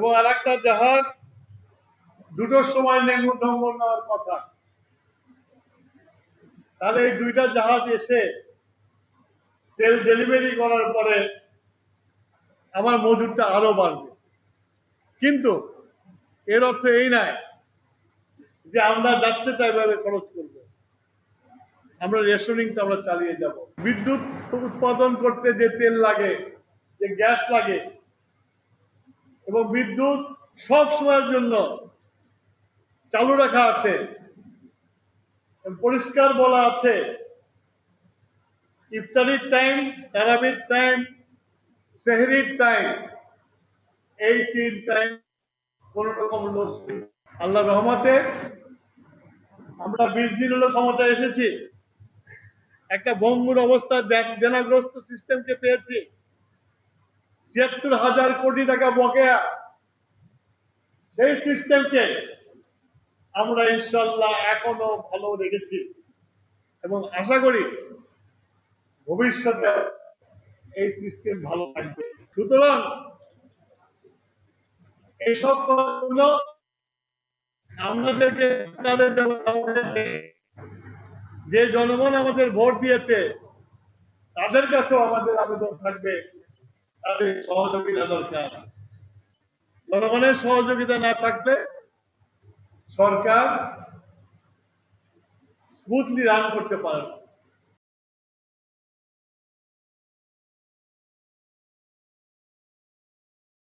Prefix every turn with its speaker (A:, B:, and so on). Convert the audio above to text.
A: এবং আর একটা জাহাজ 2টোর সময় নোঙর নেওয়ার কথা। তাহলে এই 2টা জাহাজ এসে তেল ডেলিভারি করার পরে আমার মজুরটা আরো বাড়বে। কিন্তু এর অর্থ এই নয় যে আমরা যাচ্ছে তাই ভাবে খরচ করব। আমরা রেশনিংটা আমরা চালিয়ে যাব। বিদ্যুৎ উৎপাদন করতে যে তেল লাগে, যে গ্যাস লাগে, এবং বিদ্যুৎ সব সময়ের জন্য চালু রাখা আছে, পরিষ্কার বলা আছে ইফতারির টাইম, তারাবির টাইম, সেহরির টাইম, এই 3 টাইম কোন রকম লোডশেডিং। আল্লাহ রহমতে আমরা 20 দিন হলো ক্ষমতায় এসেছি, একটা ভঙ্গুর অবস্থায় দেনাগ্রস্ত সিস্টেমকে পেয়েছি। ৭৬,০০০ কোটি টাকা বকেয়া, সেই সিস্টেমকে আমরা ইনশাল্লাহ এখনো ভালো রেখেছি এবং আশা করি ভবিষ্যতে এই সিস্টেম ভালো থাকবে। সুতরাং এইসব কথাগুলো আমাদেরকে যে জনগণ আমাদের ভোট দিয়েছে তাদের কাছেও আমাদের আবেদন থাকবে, তাদের সহযোগিতা দরকার। জনগণের সহযোগিতা না থাকলে সরকার স্মুথলি রান করতে পারে না।